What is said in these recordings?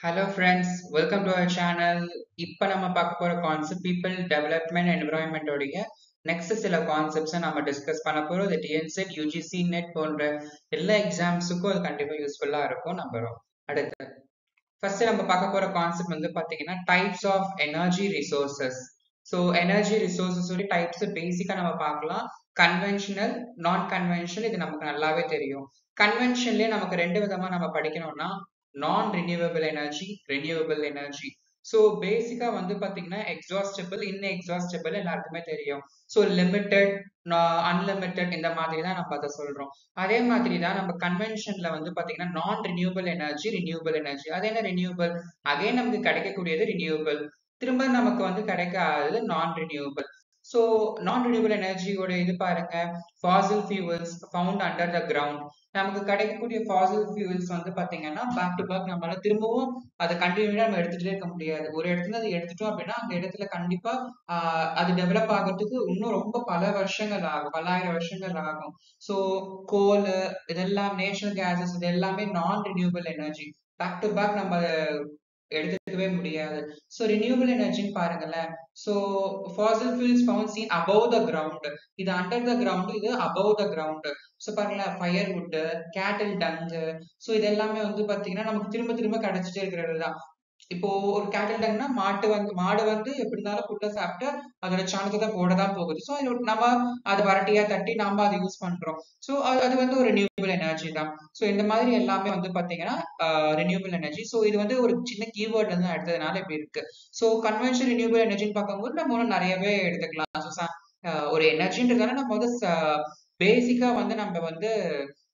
Hello friends, welcome to our channel. இப்போ நம்ம பார்க்க போற கான்செப்ட் பீப்பிள் டெவலப்மெண்ட் என்விரான்மெண்ட் உடைய நெக்ஸ்ட் சில கான்செப்ட்ஸ் நம்ம டிஸ்கஸ் பண்ண போறோம். இது டிஎன்செட் யூஜிசி நெட் போன்ற எல்லா எக்ஸாம்ஸுக்கும் அது கண்டிப்பா யூஸ்ஃபுல்லா இருக்கும் நம்புறோம். அடுத்து ஃபர்ஸ்ட் நம்ம பார்க்க போற கான்செப்ட் வந்து பாத்தீங்கன்னா types of energy resources. So energy resources types பேசிக்கா நம்ம பார்க்கலாம். கன்வென்ஷனல், நான் கன்வென்ஷனல், இது நமக்கு நல்லாவே தெரியும். கன்வென்ஷன்லயே நமக்கு ரெண்டு விதமா நம்ம படிக்கணும்னா நான் renewable energy, renewable energy. So பேசிக்கா வந்து பாத்தீங்கன்னா எக்ஸாஸ்டபிள், இன்எக்ஸாஸ்டபிள் எல்லாருக்குமே தெரியும். ஸோ லிமிட்டெட், அன்லிமிட்டெட் இந்த மாதிரி தான் நம்ம அதை சொல்றோம். அதே மாதிரி தான் நம்ம கன்வென்ஷன்ல வந்து பாத்தீங்கன்னா நான் ரினியூவபிள் எனர்ஜி, ரினியூவபிள் எனர்ஜி. அது என்ன ரினியூவபிள்? அகைன் நமக்கு கிடைக்கக்கூடியது ரினியூவபிள், திரும்ப நமக்கு வந்து கிடைக்காதது நான் ரினியூவபிள். ஸோ நான் ரினியூவபிள் எனர்ஜியோட இது பாருங்க, fossil fuels found under the ground. நமக்கு கிடைக்கக்கூடிய ஃபாசில் ஃபியூவல்ஸ் வந்து பாத்தீங்கன்னா பேக் டு பேக் நம்மளால திரும்பவும் அதை கண்டினியூவா நம்ம எடுத்துட்டே இருக்க முடியாது. ஒரு இடத்துல அதை எடுத்துட்டோம் அப்படின்னா அந்த இடத்துல கண்டிப்பா அது டெவலப் ஆகிறதுக்கு இன்னும் ரொம்ப பல வருஷங்கள் ஆகும், பல்லாயிரம் வருஷங்கள் ஆகும். ஸோ கோல் இதெல்லாம், நேச்சுரல் கேசஸ் இது எல்லாமே non renewable energy. Back to back நம்ம அதை எடுத்துக்கவே முடியாது. ஸோ ரினியூவபிள் எனர்ஜின்னு பாருங்களேன். So fossil fuels found seen above the ground. இது அண்டர் த கிரவுண்ட், இது அபவ் த கிரவுண்ட். ஸோ பாருங்களேன், firewood, cattle dung, so இது எல்லாமே வந்து பாத்தீங்கன்னா நமக்கு திரும்ப திரும்ப கிடைச்சிட்டே இருக்கிறது தான். இப்போ ஒரு கேட்டில் டங்னா மாடு வந்து எப்படி இருந்தாலும் புல்ல சாப்பிட்டு அதோட சாணத்தை தான் போட தான் போகுது. ஸோ நம்ம அதை வரட்டியா தட்டி நாம அதை யூஸ் பண்றோம். ஸோ அது வந்து ஒரு ரினியூவபிள் எனர்ஜி தான். ஸோ இந்த மாதிரி எல்லாமே வந்து பாத்தீங்கன்னா ரினியூவபிள் எனர்ஜி. ஸோ இது வந்து ஒரு சின்ன கீவேர்ட்ல இருந்து எடுத்ததுனால இப்படி இருக்கு. ஸோ கன்வென்ஷனல் ரினியூவபிள் எனர்ஜின்னு பார்க்கும்போது நம்ம இன்னும் நிறையவே எடுத்துக்கலாம். ஸோ ஒரு எனர்ஜின்றதால நம்ம வந்து பேசிக்கா வந்து நம்ம வந்து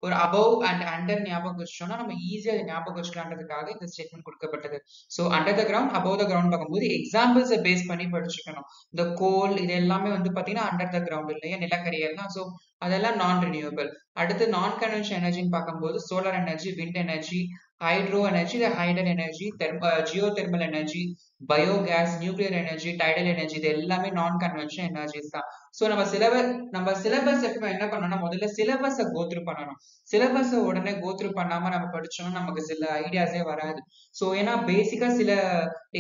ஒரு அபவ் அண்ட் அண்டர் ஞாபகம் வச்சோம்னா நம்ம ஈஸியா அதை ஞாபகம் வச்சுக்கலான்றதுக்காக இந்த ஸ்டேட்மெண்ட் கொடுக்கப்பட்டது. So under the ground, above the ground பார்க்கும்போது எக்ஸாம்பிள்ஸை பேஸ் பண்ணி படிச்சுக்கணும். இந்த கோல் இது எல்லாமே வந்து பாத்தீங்கன்னா அண்டர் த கிரவுண்ட் இல்லையா, நிலக்கரி எல்லாம். ஸோ அதெல்லாம் நான் ரினியூவபிள். அடுத்து நான் கன்வென்ஷனல் எனர்ஜின்னு பார்க்கும்போது solar energy, wind energy, hydro energy, hydel energy, geothermal energy, biogas, nuclear energy, tidal energy, இது எல்லாமே நான் கன்வென்ஷனல் எனர்ஜிஸ் தான். ஸோ நம்ம சிலபஸ் எப்ப என்ன பண்ணணும்னா முதல்ல சிலபஸை கோத்ரூ பண்ணணும். சிலபஸை உடனே கோத்ரூ பண்ணாம நம்ம படிச்சோம்னா நமக்கு சில ஐடியாஸே வராது. ஸோ ஏன்னா பேசிக்கா சில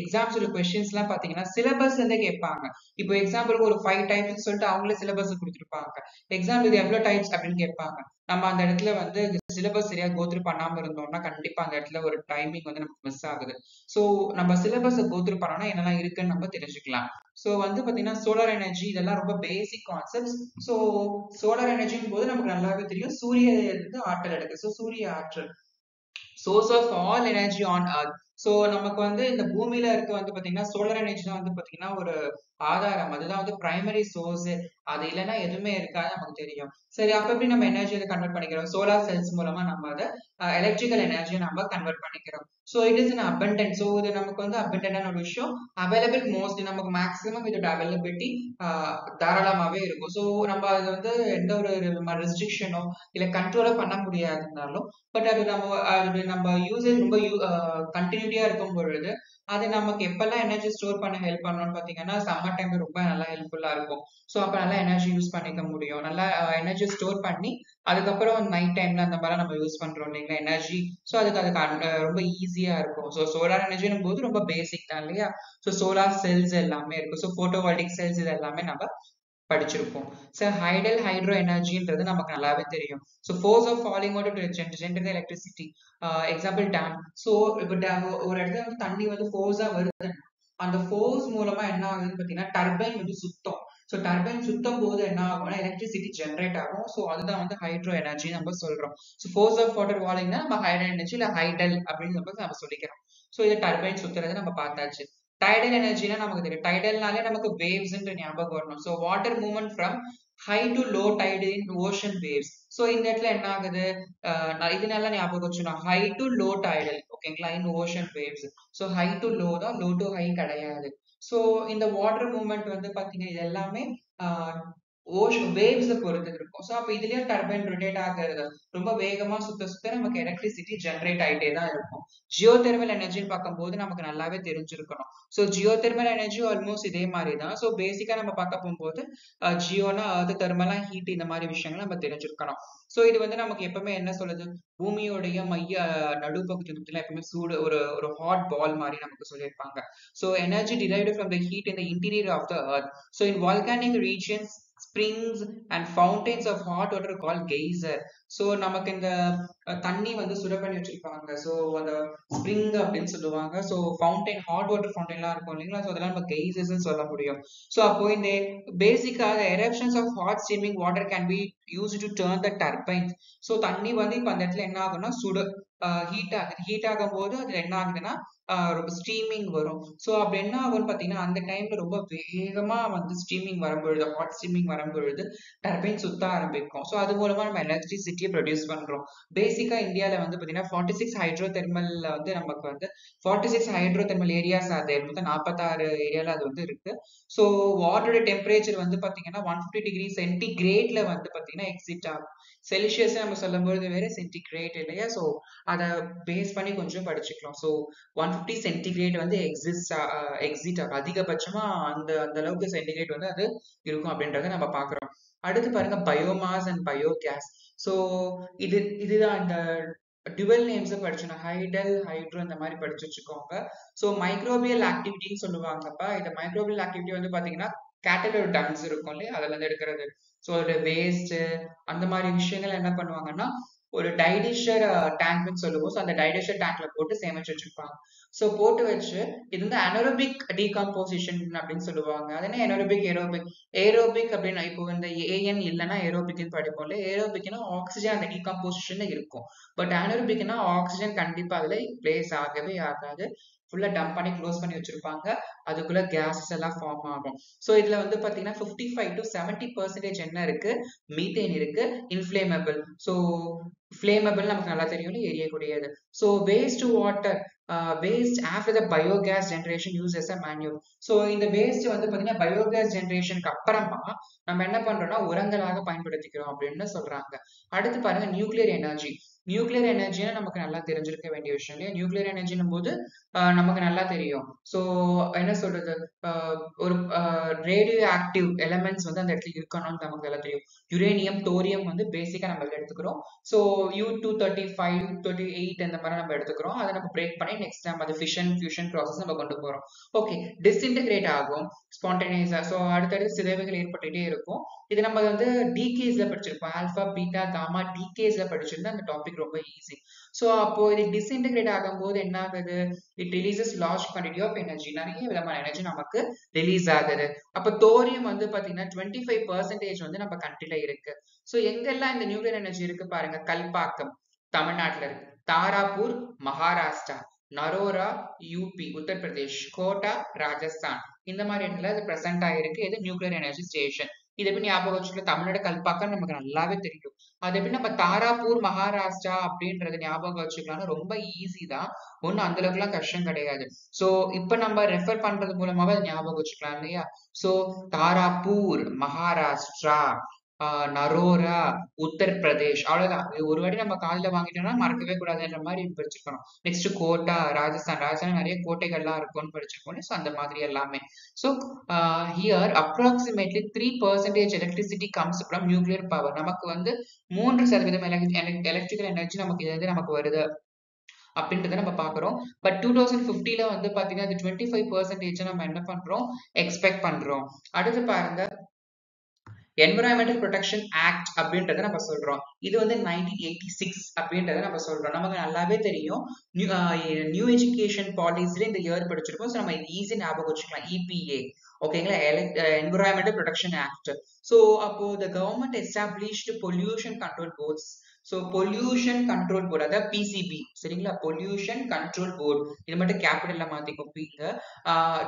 எக்ஸாம்ஸ் கொஸ்டின்ஸ் எல்லாம் பாத்தீங்கன்னா சிலபஸ் இருந்தே கேட்பாங்க. இப்போ எக்ஸாம்பிளுக்கு ஒரு 5 டைப்ஸ் சொல்லிட்டு அவங்களே சிலபஸ் கொடுத்துருப்பாங்க. எக்ஸாம்பிள் இது எவ்வளவு டைப்ஸ் அப்படின்னு கேட்பாங்க. நம்ம அந்த இடத்துல வந்து சிலபஸ் சரியா கோத்ரூ பண்ணாம இருந்தோம்னா கண்டிப்பா அந்த இடத்துல ஒரு டைமிங் வந்து நமக்கு மிஸ் ஆகுது. ஸோ நம்ம சிலபஸை கோத்ரூ பண்ணோம்னா என்னெல்லாம் இருக்குன்னு நம்ம தெரிஞ்சுக்கலாம். ஸோ வந்து பாத்தீங்கன்னா சோலார் எனர்ஜி இதெல்லாம் ரொம்ப பேசிக் கான்செப்ட்ஸ். ஸோ சோலார் எனர்ஜின் போது நமக்கு நல்லாவே தெரியும் சூரிய இருந்து ஆற்றல் எடுக்கு. ஸோ சூரிய ஆற்றல் source of all energy on earth. So நமக்கு வந்து இந்த பூமியில இருக்க வந்து பாத்தீங்கன்னா சோலார் எனர்ஜி தான் வந்து பாத்தீங்கன்னா ஒரு ஆதாரம், அதுதான் வந்து பிரைமரி சோர்ஸ். அது இல்லைன்னா எதுவுமே இருக்காது நமக்கு தெரியும். சரி, அப்ப எப்படி நம்ம எனர்ஜியை கன்வெர்ட் பண்ணிக்கிறோம்? சோலார் செல்ஸ் மூலமா நம்ம அதை எலக்ட்ரிக்கல் எனர்ஜியை நம்ம கன்வெர்ட் பண்ணிக்கிறோம். So it is in abundant. So இது நமக்கு வந்து அபண்டன்டான ஒரு விஷயம். அவைலபிள் மோஸ்ட்லி நமக்கு மேக்ஸிமம் இதோட அவைலபிலிட்டி தாராளமாவே இருக்கும். ஸோ நம்ம அது வந்து எந்த ஒரு ரெஸ்ட்ரிக்ஷனோ இல்ல கண்ட்ரோலோ பண்ண முடியாதுனாலும், பட் அது நம்ம யூசேஜ் ரொம்ப கண்டினியூட்டியா இருக்கும் பொழுது அது நமக்கு எப்பெல்லாம் எனர்ஜி ஸ்டோர் பண்ண ஹெல்ப் பண்ணணும்னு பாத்தீங்கன்னா சம்மர் டைம்ல ரொம்ப நல்லா ஹெல்ப்ஃபுல்லா இருக்கும். ஸோ அப்ப நல்லா எனர்ஜி யூஸ் பண்ணிக்க முடியும். நல்லா எனர்ஜி ஸ்டோர் பண்ணி அதுக்கப்புறம் நைட் டைம்ல அந்த மாதிரி நம்ம யூஸ் பண்றோம் இல்லைங்களா எனர்ஜி. ஸோ அதுக்கு ரொம்ப ஈஸியா இருக்கும். ஸோ சோலார் எனர்ஜினும் போது ரொம்ப பேசிக் தான் இல்லையா. ஸோ சோலார் செல்ஸ் எல்லாமே இருக்கும். ஸோ போட்டோவால்டிக் செல்ஸ் இது எல்லாமே நம்ம படிச்சிருப்போம். ஸோ ஹைடல் ஹைட்ரோ எனர்ஜின்றது நமக்கு நல்லாவே தெரியும். So force of falling water to generate electricity. Example dam. So இப்போ டேம் ஒரு இடத்துல வந்து தண்ணி வந்து ஃபோர்ஸா வருது, அந்த ஃபோர்ஸ் மூலமா என்ன ஆகுதுன்னு பாத்தீங்கன்னா டர்பைன் வந்து சுத்தம். ஸோ டர்பைன் சுத்தம் போது என்ன ஆகும்னா எலக்ட்ரிசிட்டி ஜென்ரேட் ஆகும். ஸோ அதுதான் வந்து ஹைட்ரோ எனர்ஜி நம்ம சொல்றோம். ஸோ ஃபோர்ஸ் ஆஃப் வாட்டர் வாலிங்னா நம்ம ஹைடல் எனர்ஜி இல்ல ஹைடல் அப்படின்னு நம்ம சொல்லிக்கிறோம். ஸோ இது டர்பைன் சுத்துறது நம்ம பார்த்தாச்சு. டைடல் எனர்ஜினா நமக்கு தெரியும். டைடல்னாலே நமக்கு வேவ்ஸ் ஞாபகம் வரணும். So water movement from high to low died in ocean waves. So இந்த இடத்துல என்ன ஆகுது, இது நல்லா ஞாபகம் வச்சுக்கணும். ஹை டு லோ டைடல் ஓகேங்களா இன் ocean waves. So high to low தான், லோ டு ஹை கிடையாது. ஸோ இந்த வாட்டர் மூவ்மெண்ட் வந்து பாத்தீங்கன்னா இது எல்லாமே வேவ்ஸ் பொறுத்து இருக்கும். ஸோ அப்ப இதுலயே டர்பைன் ரொட்டேட் ஆகுறது ரொம்ப வேகமா சுத்த சுத்த நமக்கு எலக்ட்ரிசிட்டி ஜென்ரேட் ஆயிட்டே தான் இருக்கும். ஜியோ தெர்மல் எனர்ஜின்னு பார்க்கும்போது நமக்கு நல்லாவே தெரிஞ்சிருக்கணும். So Jio thermal energy almost இதே மாதிரி தான். ஸோ பேசிக்கா நம்ம பார்க்க போகும்போது ஜியோனா அது தெர்மலா ஹீட் இந்த மாதிரி விஷயங்கள் நம்ம தெரிஞ்சிருக்கணும். ஸோ இது வந்து நமக்கு எப்பவுமே என்ன சொல்லுது, பூமியோடைய மைய நடுப்பகுதியில் எப்பவுமே சூடு ஒரு ஒரு ஹாட் பால் மாதிரி நமக்கு சொல்லியிருப்பாங்க. So energy derived from the heat in the interior of the earth. So in volcanic regions, springs and fountains of hot water are called geyser. So நமக்கு இந்த தண்ணி வந்து சுட பண்ணி வச்சிருப்பாங்க. ஸோ அந்த ஸ்ப்ரிங் அப்படின்னு சொல்லுவாங்க. ஸோ ஃபவுண்டைன் ஹாட் வாட்டர் ஃபவுண்டைன்லாம் இருக்கும் இல்லைங்களா? ஸோ அதெல்லாம் நம்ம கெய்சஸ்ன்னு சொல்ல முடியும். ஸோ அப்போ இந்த பேசிக்காக eruptions of hot steaming water can be used to turn the turbines. So தண்ணி வந்து இப்போ அந்த இடத்துல என்ன ஆகும்னா ஹீட் ஆகுது. ஹீட் ஆகும் போது அதுல என்ன ஆகுதுன்னா ரொம்ப ஸ்டீமிங் வரும். ஸோ அப்படி என்ன ஆகும்னு பார்த்தீங்கன்னா அந்த டைம்ல ரொம்ப வேகமா வந்து ஸ்டீமிங் வரும்பொழுது, ஹாட் ஸ்டீமிங் வரும்பொழுது டர்பைன் சுத்த ஆரம்பிக்கும். ஸோ அது மூலமா நம்ம எலக்ட்ரிசிட்டியை ப்ரொடியூஸ் பண்றோம். பேசிக்கா இந்தியாவில் வந்து பார்த்தீங்கன்னா 46 ஹைட்ரோ தெர்மல்ல வந்து நமக்கு வந்து 46 ஹைட்ரோ தெர்மல் ஏரியாஸ் அது மொத்தம் 46 ஏரியால அது வந்து இருக்கு. ஸோ வாட்டரோட டெம்பரேச்சர் வந்து பார்த்தீங்கன்னா 150°C வந்து பார்த்தீங்கன்னா எக்ஸிட் ஆகும். செல்சியஸ் நம்ம சொல்லும்போது வேற, சென்டிகிரேட் இல்லையா? ஸோ அதை பேஸ் பண்ணி கொஞ்சம் படிச்சுக்கலாம். ஸோ 150°C வந்து எக்ஸிட் ஆகும். அதிகபட்சமா அந்த அந்த அளவுக்கு சென்டிகிரேட் வந்து அது இருக்கும் அப்படின்றத நம்ம பாக்குறோம். அடுத்து பாருங்க பயோமாஸ் அண்ட் பயோகேஸ். ஸோ இதுதான் இந்த டுவெல் நேம்ஸ் படிச்சோம். ஹைடல், ஹைட்ரோ இந்த மாதிரி படிச்சு வச்சுக்கோங்க. ஸோ மைக்ரோபியல் ஆக்டிவிட்டின்னு சொல்லுவாங்கப்பா. இந்த மைக்ரோபியல் ஆக்டிவிட்டி வந்து பாத்தீங்கன்னா கேட்டலோட டங்ஸ் இருக்கும் இல்லையா, அதுல இருந்து எடுக்கிறது. ஸோ ஒரு வேஸ்ட் அந்த மாதிரி விஷயங்கள் என்ன பண்ணுவாங்கன்னா ஒரு டைடிஷர் டேங்க்னு சொல்லுவோம். ஸோ அந்த டைடிஷர் டேங்க்ல போட்டு சேமிச்சு வச்சிருப்பாங்க. ஸோ போட்டு வச்சு இது வந்து அனரோபிக் டீகம்போசிஷன் அப்படின்னு சொல்லுவாங்க. அது என்ன ஏரோபிக் ஏரோபிக் அப்படின்னா இப்போ இந்த ஏஎன் இல்லைன்னா ஏரோபிக்னு படிப்போம்ல. ஏரோபிக்னா ஆக்சிஜன் அந்த டீகம்போசிஷன்ல இருக்கும். பட் அனரோபிக்னா ஆக்சிஜன் கண்டிப்பா அதுல பிளேஸ் ஆகவே ஆகாது. ஃபுல்லா டம்ப் பண்ணி க்ளோஸ் பண்ணி வச்சிருப்பாங்க. அதுக்குள்ள கேஸஸ் எல்லாம் ஃபார்ம் ஆகும். ஸோ இதுல வந்து பாத்தீங்கன்னா 55 to 70% என்ன இருக்கு, மீத்தேன் இருக்கு, இன்ஃபிளேமபிள். ஸோ ஃபிளேமபிள் நமக்கு நல்லா தெரியும், எரியக்கூடியது. So waste water waste after the biogas generation use as a manure. So இந்த வேஸ்ட் வந்து பாத்தீங்கன்னா பயோகேஸ் ஜென்ரேஷனுக்கு அப்புறமா நம்ம என்ன பண்றோம்னா உரங்களாக பயன்படுத்திக்கிறோம் அப்படின்னு சொல்றாங்க. அடுத்து பாருங்க நியூக்ளியர் எனர்ஜி. நியூக்ளியர் எனர்ஜினா நமக்கு நல்லா தெரிஞ்சிருக்க வேண்டிய விஷயம் இல்லையா? நியூக்ளியர் எனர்ஜினும் போது நமக்கு நல்லா தெரியும். ஸோ என்ன சொல்றது, ஒரு ரேடியோ ஆக்டிவ் எலமெண்ட்ஸ் வந்து அந்த இடத்துல இருக்கணும்னு நமக்கு நல்லா தெரியும். யுரேனியம், தோரியம் வந்து பேசிக்கா நம்ம எடுத்துக்கிறோம். ஸோ U-235, 38 அந்த மாதிரி நம்ம எடுத்துக்கிறோம். அதை நம்ம பிரேக் பண்ணி நெக்ஸ்ட் நம்ம அது ஃபிஷன் ஃபியூஷன் ப்ராசஸ் நம்ம கொண்டு போறோம். ஓகே, டிஸ்இன்டகிரேட் ஆகும் ஸ்பான்டேனியஸா. ஸோ அடுத்தடுத்து சிதைவுகள் ஏற்பட்டுட்டே இருக்கும். இது நம்ம வந்து டிகேஸ்ல படிச்சிருப்போம். ஆல்பா, பீட்டா, காமா டிகேஸ்ல படிச்சிருந்தா அந்த டாபிக் ரொம்ப ஈஸி. ஸோ அப்போ இது டிஸ்இன்டகிரேட் ஆகும்போது என்ன ஆகுது, it releases large quantity of energy. நிறைய விதமான எனர்ஜி நமக்கு ரிலீஸ் ஆகுது. அப்ப தோரியம் வந்து பாத்தீங்கன்னா 25% வந்து நம்ம கண்ட்ரில இருக்கு. ஸோ எங்கெல்லாம் இந்த நியூக்ளியர் எனர்ஜி இருக்கு பாருங்க. கல்பாக்கம் தமிழ்நாட்டுல இருக்கு, தாராப்பூர் மகாராஷ்டிரா, நரோரா யூபி உத்தரப்பிரதேஷ், கோட்டா ராஜஸ்தான், இந்த மாதிரி இடத்துல அது பிரசன்ட் ஆயிருக்கு. இது நியூக்ளியர் எனர்ஜி ஸ்டேஷன். இது எப்படி ஞாபகம் வச்சுக்கலாம், தமிழ்நாடு கல்பாக்கம் நமக்கு நல்லாவே தெரியும். அது எப்படி நம்ம தாராப்பூர் மகாராஷ்டிரா அப்படின்றது ஞாபகம் வச்சுக்கலாம்னா ரொம்ப ஈஸி தான். ஒன்னும் அந்த அளவுக்கு எல்லாம் கஷ்டம் கிடையாது. சோ இப்ப நம்ம ரெஃபர் பண்றது மூலமாவே அதை ஞாபகம் வச்சுக்கலாம் இல்லையா? சோ தாராப்பூர் மகாராஷ்டிரா, நரோரா உத்தரப்பிரதேஷ், அவ்வளவுதான். ஒரு வாட்டி நம்ம காதுல வாங்கிட்டோம்னா மறக்கவே கூடாதுன்ற மாதிரி படிச்சிருக்கணும். Next quota Rajasthan. ராஜஸ்தான் நிறைய கோட்டைகள்லாம் இருக்கும்னு படிச்சிருக்கோம். ஸோ அந்த மாதிரி எல்லாமே. So here approximately 3% electricity comes from nuclear power. நமக்கு வந்து 3% எலக்ட்ரிக்கல் எனர்ஜி நமக்கு இது நமக்கு வருது அப்படின்றத நம்ம பாக்குறோம். பட் 2050ல வந்து பாத்தீங்கன்னா அது 25% நம்ம என்ன பண்றோம், எக்ஸ்பெக்ட் பண்றோம். அடுத்து பாருங்க என்விரான்மெண்டல் ப்ரொடெக்ஷன் ஆக்ட் அப்படின்றத நம்ம சொல்றோம். இது வந்து 1986 அப்படின்றத நம்ம சொல்றோம். நமக்கு நல்லாவே தெரியும். நியூ எஜுகேஷன் பாலிசில இந்த இயர் படிச்சிருக்கோம். ஸோ நம்ம இது ஈஸி ஞாபகம் வச்சுக்கலாம். இபிஏ ஓகேங்களா, என்விரான்மெண்டல் ப்ரொடெக்ஷன் ஆக்ட். ஸோ அப்போ the government established pollution control boards. So pollution control board, அதாவது பிசிபி சரிங்களா, பொல்யூஷன் கண்ட்ரோல் போர்டு. இது மட்டும் கேபிட்டல்ல மாத்திக்கோங்க.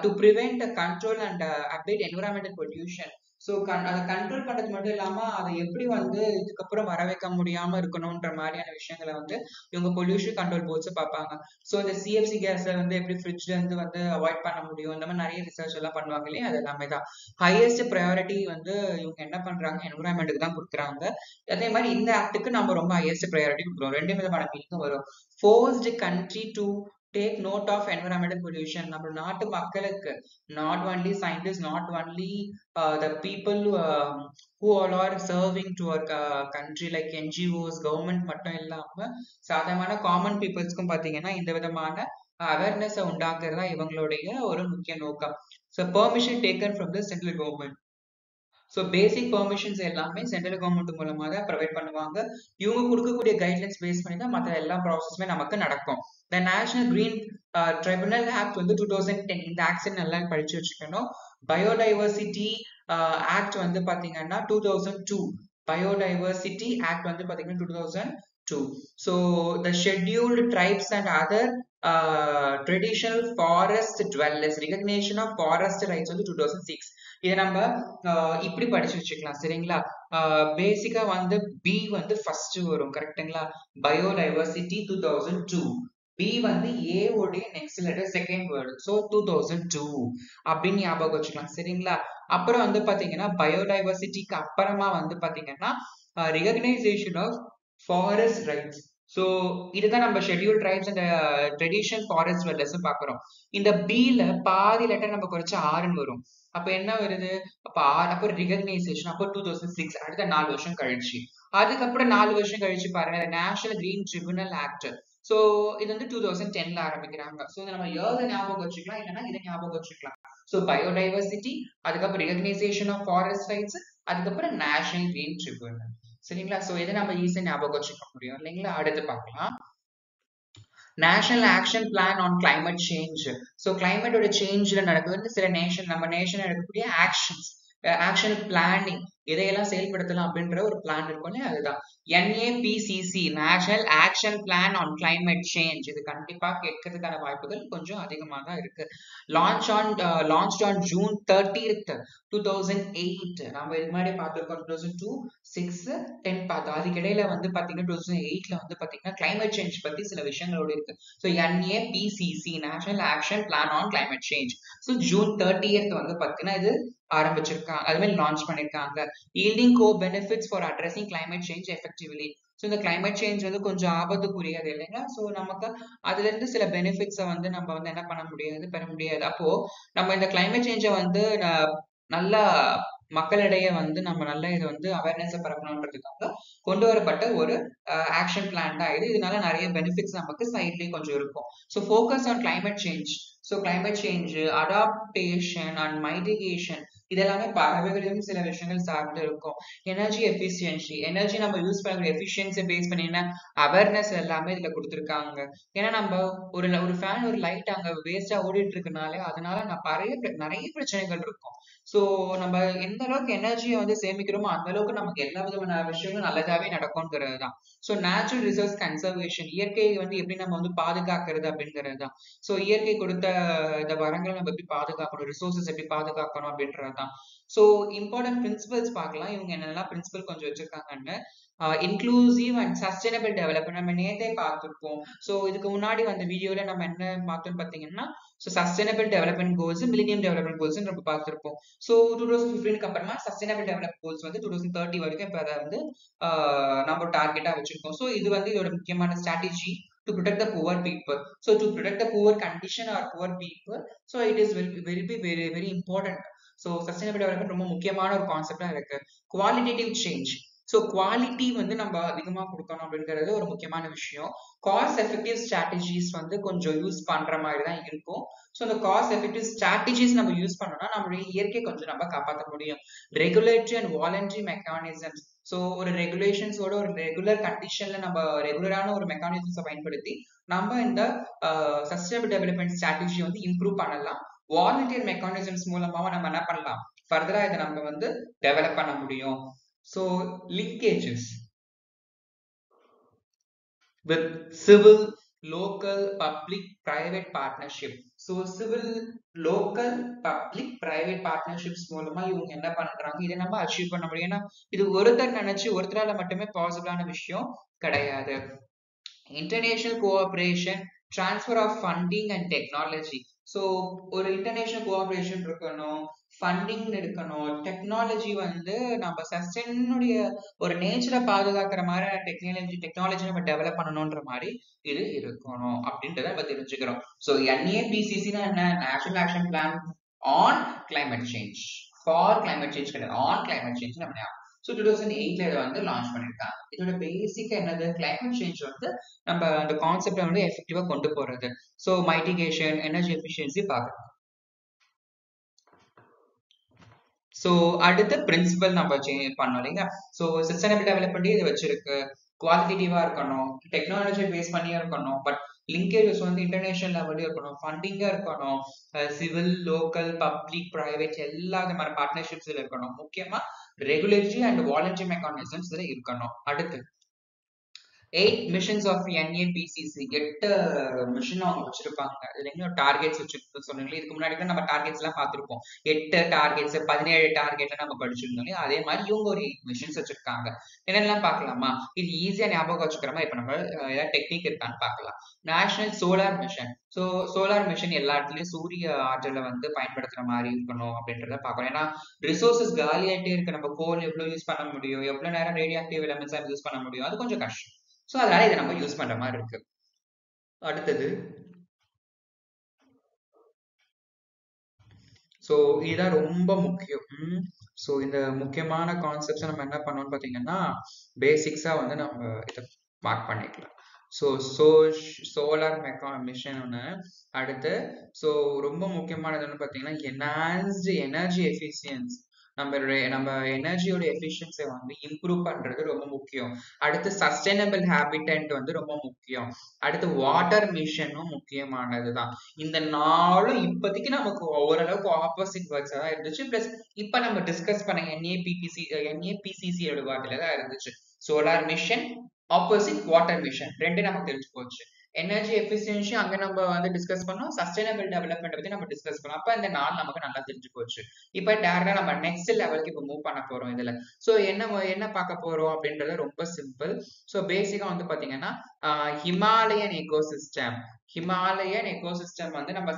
To prevent control and abate environmental pollution. So அதை கண்ட்ரோல் பண்றது மட்டும் இல்லாம அதை எப்படி வந்து இதுக்கப்புறம் வர வைக்க முடியாம இருக்கணும்ன்ற மாதிரியான விஷயங்களை வந்து இவங்க பொல்யூஷன் கண்ட்ரோல் போர்ட்ஸ் பார்ப்பாங்க. ஸோ இந்த சிஎஃப்சி கேஸை வந்து எப்படி ஃப்ரிட்ஜ்ல இருந்து வந்து அவாய்ட் பண்ண முடியும், இந்த மாதிரி நிறைய ரிசர்ச் எல்லாம் பண்ணுவாங்க இல்லையா, அது எல்லாமே தான். ஹையஸ்ட் ப்ரையாரிட்டி வந்து இவங்க என்ன பண்றாங்க, என்விரான்மெண்ட்டுக்கு தான் கொடுக்குறாங்க. அதே மாதிரி இந்த ஆக்டுக்கு நம்ம ரொம்ப ஹையஸ்ட் ப்ரையாரிட்டி கொடுக்குறோம். ரெண்டு விதமான மீனிங் வரும். Forced country to take note of environmental pollution. நம்ம நாட்டு மக்களுக்கு, not only scientist, not only the people who all are serving to our country like NGOs, government மட்டும் இல்லாம சாதாரண காமன் பீப்புள்ஸ்க்கும் பார்த்தீங்கன்னா இந்த விதமான அவேர்னஸ் உண்டாக்குறதா இவங்களுடைய ஒரு முக்கிய நோக்கம். So permission taken from the central government. So basic permissions எல்லாமே சென்ட்ரல் கவர்மெண்ட் மூலமாக தான் ப்ரொவைட் பண்ணுவாங்க. இவங்க கொடுக்கக்கூடிய கைட்லைன்ஸ் பேஸ் பண்ணி தான் மற்ற எல்லா ப்ராசஸுமே நமக்கு நடக்கும். The national green tribunal act வந்து 2010. இந்த ஆக்ட் நல்லா படிச்சு வச்சுக்கணும். பயோடைவர்சிட்டி ஆக்ட் வந்து பாத்தீங்கன்னா 2002. பயோடைவர்சிட்டி ஆக்ட் வந்து பாத்தீங்கன்னா 2002. So the scheduled tribes and other traditional forest dwellers recognition of forest rights வந்து 2006. இதை நம்ம இப்படி படிச்சு வச்சுக்கலாம், சரிங்களா? பேசிக்கா வந்து பி வந்து ஃபர்ஸ்ட் வரும், கரெக்டுங்களா? பயோடைவர்சிட்டி 2002. பி வந்து ஏ உடைய next letter second word, so 2002 அப்படின்னு ஞாபகம் வச்சுக்கலாம், சரிங்களா? அப்புறம் வந்து பாத்தீங்கன்னா பயோடைவர்சிட்டிக்கு அப்புறமா வந்து பாத்தீங்கன்னா recognisation of forest rights. So இதுதான் நம்ம schedule tribes and traditional forest dwellers பார்க்குறோம். இந்த பில பாதி லெட்டர் நம்ம குறைச்சு ஆறுன்னு வரும். அப்ப என்ன வருது? அப்ப அப்போ ரெகக்னைசேஷன் அப்போ 2006, அடுத்த 4 வருஷம் கழிச்சு. அதுக்கப்புறம் 4 வருஷம் கழிச்சு பாருங்க, national green tribunal act. So இது வந்து 2010ல ஆரம்பிக்கிறாங்க. ஸோ நம்ம இயர்ஸை ஞாபகம் வச்சுக்கலாம், இல்லைன்னா இதை ஞாபகம் வச்சுக்கலாம். ஸோ பயோடைவர்சிட்டி, அதுக்கப்புறம் ரெகக்னைசேஷன் ஆஃப் ஃபாரஸ்ட் ரைட்ஸ், அதுக்கப்புறம் நேஷனல் கிரீன் ட்ரிபுனல், சரிங்களா? ஸோ இதை நம்ம ஈஸியா ஞாபகம் வச்சுக்க முடியும் இல்லைங்களா? அடுத்து பார்க்கலாம், national action plan on climate change. So கிளைமேட்டோட சேஞ்ச்ல நடக்குது சில நம்ம நேஷன் எடுக்கக்கூடிய ஆக்ஷன்ஸ், ஆக்ஷன் பிளானிங், இதையெல்லாம் செயல்படுத்தலாம் அப்படின்ற ஒரு பிளான் இருக்கும் இல்லையா, அதுதான் NAPCC, national action plan on climate change. இது கண்டிப்பா கேட்கறதுக்கான வாய்ப்புகள் கொஞ்சம் அதிகமாக தான் இருக்கு. Launch on June 30th, 2008. நம்ம இது மாதிரி பார்த்துருக்கோம். 2002, 6, 10 பார்த்தோம். அதுக்கு இடையில வந்து பாத்தீங்கன்னா 2008ல வந்து பாத்தீங்கன்னா கிளைமேட் சேஞ்ச் பத்தி சில விஷயங்களோட இருக்கு. So NAPCC, national action plan on climate change. So June 30th வந்து பாத்தீங்கன்னா இது ஆரம்பிச்சிருக்காங்க, அது மாதிரி லான்ச் பண்ணிருக்காங்க. yielding co-benefits for addressing climate change effectively. So இந்த கிளைமேட் சேஞ்ச் வந்து கொஞ்சம் ஆபத்துக்குரியது இல்லைங்களா? ஸோ நமக்கு அதுல இருந்து சில பெனிஃபிட்ஸை வந்து நம்ம வந்து என்ன பண்ண முடியாது, பெற முடியாது. அப்போ நம்ம இந்த கிளைமேட் சேஞ்சை வந்து நல்லா மக்களிடையே வந்து நம்ம நல்ல இதை வந்து அவேர்னஸ் பரப்பணுன்றதுக்காக கொண்டு வரப்பட்ட ஒரு ஆக்ஷன் பிளான் தான் இது. இதனால நிறைய பெனிஃபிட்ஸ் நமக்கு சைட்லயே கொஞ்சம் இருக்கும். So focus on climate change. So climate change, adaptation and mitigation, இதெல்லாமே பறவைகளையும் சில விஷயங்கள் சார்ந்து இருக்கும். எனர்ஜி எஃபிஷியன்சி, எனர்ஜி நம்ம யூஸ் பண்ணக்கூடிய எஃபிஷியன்சி பேஸ் பண்ணின அவேர்னஸ் எல்லாமே இதுல கொடுத்துருக்காங்க. ஏன்னா நம்ம ஒரு ஃபேன், ஒரு லைட் அங்க வேஸ்டா ஓடிட்டு இருக்கனாலே அதனால நிறைய பிரச்சனைகள் இருக்கும். ஸோ நம்ம எந்த அளவுக்கு எனர்ஜியை வந்து சேமிக்கிறோமோ அந்த அளவுக்கு நமக்கு எல்லா விதமான விஷயங்களும் நல்லதாவே நடக்கும்ங்கிறது தான். ஸோ நேச்சுரல் ரிசோர்ஸ் கன்சர்வேஷன், இயற்கையை வந்து எப்படி நம்ம வந்து பாதுகாக்கிறது அப்படிங்கிறது தான். ஸோ இயற்கை கொடுத்த இந்த வரங்களை நம்ம எப்படி பாதுகாக்கணும், ரிசோர்சஸ் எப்படி பாதுகாக்கணும் அப்படின்றது தான். ஸோ இம்பார்ட்டன்ட் பிரின்சிபல்ஸ் பார்க்கலாம், இவங்க என்னெல்லாம் பிரின்சிபல் கொஞ்சம் வச்சிருக்காங்கன்னு. இன்க்ளூசிவ் அண்ட் சஸ்டைனபிள் டெவலப்மெண்ட் நம்ம நேத்தே பார்த்துருப்போம். ஸோ இதுக்கு முன்னாடி வந்த வீடியோல நம்ம என்ன பார்த்தோம்னு பார்த்தீங்கன்னா, so sustainable development goals, millennium development goals நம்ம பார்த்துருப்போம். ஸோ 2015க்கு அப்புறமா சஸ்டைனபிள் டெவலப்மெண்ட் கோல்ஸ் வந்து 2030 வரைக்கும் இப்போ அதை வந்து நம்ம டார்கெட்டா வச்சிருக்கோம். ஸோ இது வந்து இதோட முக்கியமான strategy to protect the poor people. So to protect the poor condition or poor people, so it is will be very important. So sustainable development ரொம்ப முக்கியமான ஒரு கான்செப்டா இருக்கு. குவாலிட்டேட்டிவ் சேஞ்ச், ஸோ குவாலிட்டி வந்து நம்ம அதிகமா கொடுக்கணும் அப்படிங்கிறது ஒரு முக்கியமான விஷயம். காஸ்ட் எஃபெக்டிவ் ஸ்ட்ராட்டஜிஸ் வந்து கொஞ்சம் யூஸ் பண்ற மாதிரி தான் இருக்கும். ஸோ அந்த காஸ்ட் எஃபெக்டிவ் ஸ்ட்ராட்டஜிஸ் நம்ம யூஸ் பண்ணோம்னா நம்மளுடைய இயற்கை கொஞ்சம் நம்ம காப்பாற்ற முடியும். Regulatory and voluntary mechanisms, so ஒரு ரெகுலேஷன்ஸோட ஒரு ரெகுலர் கண்டிஷன்ல நம்ம ரெகுலரான ஒரு மெக்கானிசம்ஸை பயன்படுத்தி நம்ம இந்த சஸ்டைனபிள் டெவலப்மெண்ட் ஸ்ட்ராட்டஜி வந்து இம்ப்ரூவ் பண்ணலாம். வாலண்டியர் மெக்கானிசம்ஸ் மூலமாக நம்ம என்ன பண்ணலாம், ஃபர்தரா இதை நம்ம வந்து டெவலப் பண்ண முடியும். So linkages with civil local public private partnership. So civil local public private partnerships மூலமா இவங்க என்ன பண்றாங்க, இதை நம்ம அச்சீவ் பண்ண முடியும். ஏன்னா இது ஒருத்தர் நினைச்சு ஒருத்தரால மட்டுமே பாசிபிளான விஷயம் கிடையாது. International cooperation, transfer of funding and technology. So ஒரு international cooperation இருக்கணும், ஃபண்டிங் இருக்கணும், டெக்னாலஜி வந்து நம்ம சஸ்டைனுடைய ஒரு நேச்சரை பாதுகாக்கிற மாதிரி டெக்னாலஜி நம்ம டெவலப் பண்ணணும்ன்ற மாதிரி இது இருக்கணும் அப்படின்றத நம்ம தெரிஞ்சுக்கிறோம். ஸோ NAPCCனா என்ன? National action plan on climate change. For climate change கிடையாது, ஆன் கிளைமேட் சேஞ்ச் நம்ம. ஸோ 2008 இதை வந்து லான்ச் பண்ணிருக்காங்க. இதோட பேசிக் என்னது? கிளைமேட் சேஞ்ச் வந்து நம்ம அந்த கான்செப்டை வந்து எஃபெக்டிவா கொண்டு போறது. ஸோ மைட்டிகேஷன், எனர்ஜி எஃபிஷியன்சி பார்க்கலாம். ஸோ அடுத்த பிரின்சிபல் நம்ம பண்ணோம் இல்லைங்களா? ஸோ சஸ்டைனபிள் டெவலப்மெண்ட் இது வச்சிருக்கு, குவாலிட்டேட்டிவா இருக்கணும், டெக்னாலஜி பேஸ் பண்ணியே இருக்கணும், பட் லிங்கேஜஸ் வந்து இன்டர்நேஷனல் லெவல்லையும் இருக்கணும், ஃபண்டிங்கா இருக்கணும், சிவில், லோக்கல், பப்ளிக், பிரைவேட் எல்லா மாதிரி பார்ட்னர்ஷிப்ஸ் இருக்கணும். முக்கியமா ரெகுலேட்டரி அண்ட் வாலண்டரி மெக்கானிசம்ஸ் இதுல இருக்கணும். அடுத்து 8 missions of NAPCC. 8 மிஷன் அவங்க வச்சிருப்பாங்க. இதுல டார்கெட்ஸ் வச்சிருக்கு சொன்னீங்களே, இதுக்கு முன்னாடி தான் நம்ம டார்கெட்ஸ் எல்லாம் பார்த்திருப்போம். 8 டார்கெட்ஸ், 17 டார்கெட்ல நம்ம படிச்சிருந்தோம். அதே மாதிரி இவங்க ஒரு 8 மிஷன்ஸ் வச்சிருக்காங்க. என்னெல்லாம் பார்க்கலாமா? இது ஈஸியா ஞாபகம் வச்சுக்கிறோமா? இப்ப நம்ம ஏதாவது டெக்னிக் இருக்கான்னு பார்க்கலாம். National solar mission. So solar mission எல்லா இடத்துலயும் சூரிய ஆற்றலை வந்து பயன்படுத்துற மாதிரி இருக்கணும் அப்படின்றத பார்க்கணும். ஏன்னா ரிசோர்சஸ் காலியாயிட்டே இருக்கு. நம்ம கோல் எவ்வளவு யூஸ் பண்ண முடியும், எவ்வளவு நேரம் ரேடியோ ஆக்டிவ் எலமெண்ட்ஸ் யூஸ் பண்ண முடியும், அது கொஞ்சம் கஷ்டம். ஸோ அதனால இதை நம்ம யூஸ் பண்ற மாதிரி இருக்கு. அடுத்தது ஸோ இதுதான் ரொம்ப முக்கியம். ஸோ இந்த முக்கியமான கான்செப்ட்ஸை நம்ம என்ன பண்ணோம்னு பார்த்தீங்கன்னா, பேசிக்ஸா வந்து நம்ம இதை மார்க் பண்ணிக்கலாம். ஸோ சோலார் மிஷன் ஒன்று. அடுத்து ஸோ ரொம்ப முக்கியமானதுன்னு பார்த்தீங்கன்னா என்ஹான்ஸ்டு எனர்ஜி எஃபிஷியன்சி. நம்ம எனர்ஜியோட எஃபிஷியன்சியை வந்து இம்ப்ரூவ் பண்றது ரொம்ப முக்கியம். அடுத்து சஸ்டைனபிள் ஹேபிட்டன்ட் வந்து ரொம்ப முக்கியம். அடுத்து வாட்டர் மிஷனும் முக்கியமானதுதான். இந்த நாளும் இப்போதைக்கு நமக்கு ஓரளவுக்கு ஆப்போசிட் வேர்ட்ஸா தான் இருந்துச்சு. பிளஸ் இப்ப நம்ம டிஸ்கஸ் பண்ண NAPCCயோட வார்த்தையில தான் இருந்துச்சு. Solar mission opposite water mission ரெண்டு நமக்கு தெரிஞ்சு போச்சு. எனர்ஜி எஃபிஷியன்சி அங்க நம்ம வந்து டிஸ்கஸ் பண்ணோம், சஸ்டைனபிள் டெவலப்மெண்ட் பத்தி நம்ம டிஸ்கஸ் பண்ணோம். அப்ப இந்த நாள் நமக்கு நல்லா தெரிஞ்சு போச்சு. இப்ப டேரக்டா நம்ம நெக்ஸ்ட் லெவலுக்கு இப்ப மூவ் பண்ண போறோம். இதுல சோ என்ன பார்க்க போறோம் அப்படின்றது ரொம்ப சிம்பிள். சோ பேசிக்கா வந்து பாத்தீங்கன்னா ஹிமாலயன் எக்கோசிஸ்டம். ஹிமாலயன் எக்கோசிஸ்டம் வந்து நம்ம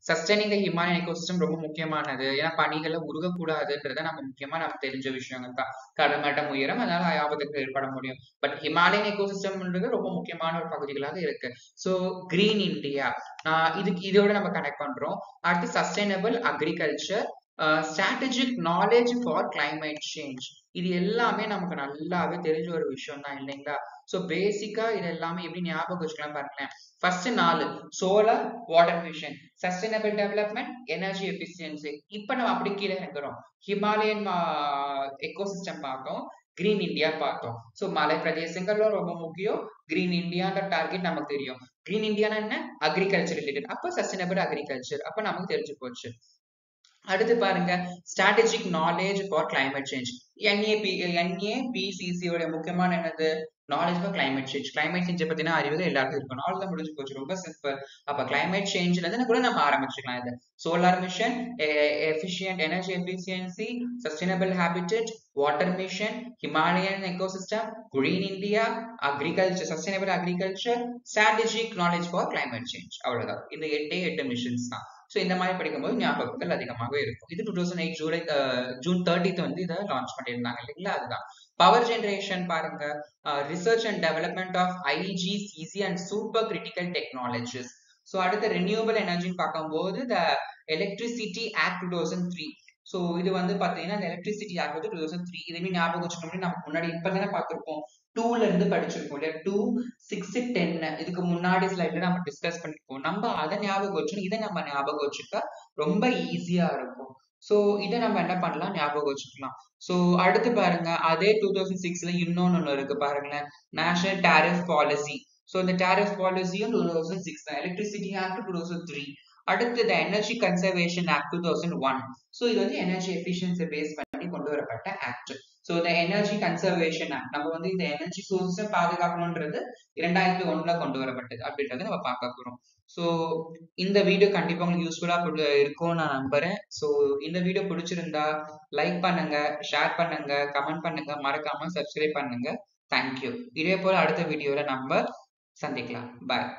சஸ்டைனிங் த ஹிமாலயன் எக்கோசிஸ்டம் ரொம்ப முக்கியமானது. ஏன்னா பனிகளை உருகக்கூடாதுன்றத நம்ம முக்கியமா நமக்கு தெரிஞ்ச விஷயங்கள் தான். கடல்மட்டம் உயரம், அதனால ஆபத்துக்கு ஏற்பட முடியும். பட் ஹிமாலயன் எக்கோசிஸ்டம்ன்றது ரொம்ப முக்கியமான ஒரு பகுதிகளாக இருக்கு. ஸோ கிரீன் இந்தியா இதோட நம்ம கனெக்ட் பண்றோம். அடுத்து sustainable agriculture, strategic knowledge for climate change. இது எல்லாமே நமக்கு நல்லாவே தெரிஞ்ச ஒரு விஷயம் தான் இல்லைங்களா? ஸோ பேசிக்கா இது எல்லாமே எப்படி ஞாபகம் வச்சுக்கலாம் பாருங்களேன். First 4 solar, water mission, sustainable development, energy efficiency. இப்ப நம்ம அப்படி கீழே இருக்கிறோம். ஹிமாலயன் எக்கோசிஸ்டம் பார்த்தோம், கிரீன் இந்தியா பார்த்தோம். ஸோ மலை பிரதேசங்கள்ல ரொம்ப முக்கியம். கிரீன் இந்தியான்ற டார்கெட் நமக்கு தெரியும். கிரீன் இந்தியானா என்ன? Agriculture related. அப்ப சஸ்டைனபிள் அக்ரிகல்ச்சர் அப்ப நமக்கு தெரிஞ்சு போச்சு. அடுத்து பாருங்க, strategic knowledge for climate change. NAPCCயோட முக்கியமான என்னது? Knowledge for climate change. Climate சேஞ்சை பத்தின அறிவுகள் எல்லாருக்கும் இருக்கணும். அவ்வளவுதான், முடிஞ்சு போச்சு. ரொம்ப சிம்பிள். அப்ப கிளைமேட் சேஞ்ச்ல இருந்து கூட நம்ம ஆரம்பிச்சுக்கலாம். இது solar mission, efficient energy efficiency, sustainable habitat, water mission, Himalayan ecosystem, green India, agriculture, sustainable agriculture, strategic knowledge for climate change. அவ்வளவுதான். இந்த 8 மிஷன்ஸ் தான். ஸோ இந்த மாதிரி படிக்கும்போது ஞாபகங்கள் அதிகமாகவே இருக்கும். இது 2008 ஜூன் 30 வந்து இதை லான்ச் பண்ணியிருந்தாங்க இல்லைங்களா? அதுதான். பவர் ஜெனரேஷன் பாருங்க, research and development of IGCC and super critical technologies. So அடுத்த ரினியூவபிள் எனர்ஜின்னு பார்க்கும்போது த எலக்ட்ரிசிட்டி ஆக்ட் 2003. ஸோ இது வந்து பாத்தீங்கன்னா இந்த எலக்ட்ரிசிட்டி ஆக்ட் வந்து 2003. இதுவே ஞாபகம் வச்சுக்கணும். நமக்கு முன்னாடி இப்பதானே பார்த்திருப்போம், 2ல இருந்து படிச்சிருக்கோம் இல்லையா? 2, 6, 10 இதுக்கு முன்னாடி ஸ்லைட்ல நம்ம டிஸ்கஸ் பண்ணிருப்போம். நம்ம அதை ஞாபகம் வச்சுக்கணும், இதை நம்ம ஞாபகம் வச்சுக்க ரொம்ப ஈஸியா இருக்கும். ஸோ இதை நம்ம என்ன பண்ணலாம், ஞாபகம் வச்சுக்கலாம். ஸோ அடுத்து பாருங்க, அதே 2006ல இன்னொன்னு இருக்கு பாருங்களேன், நேஷனல் டாரிஃப் பாலிசி. ஸோ இந்த டாரிஃப் பாலிசியும் 2006 தான். Electricity act 2003. அடுத்து எனர்ஜி கன்சர்வேஷன் ஆக்ட் 2001. ஸோ இது வந்து எனர்ஜி எஃபிஷியன்சி பேஸ் பண்ணி கொண்டு வரப்பட்ட ஆக்ட். ஸோ இந்த எனர்ஜி கன்சர்வேஷன் ஆக்ட் நம்ம வந்து இந்த எனர்ஜி சோர்ஸை பாதுகாக்கணும்ன்றது 2001ல கொண்டு வரப்பட்டது அப்படின்றத நம்ம பார்க்க போறோம். ஸோ இந்த வீடியோ கண்டிப்பா உங்களுக்கு யூஸ்ஃபுல்லா இருக்கும்னு நான் நம்புறேன். ஸோ இந்த வீடியோ பிடிச்சிருந்தா லைக் பண்ணுங்க, ஷேர் பண்ணுங்க, கமெண்ட் பண்ணுங்க, மறக்காம சப்ஸ்கிரைப் பண்ணுங்க. தேங்க்யூ. இதே போல அடுத்த வீடியோல நம்ம சந்திக்கலாம். பாய்.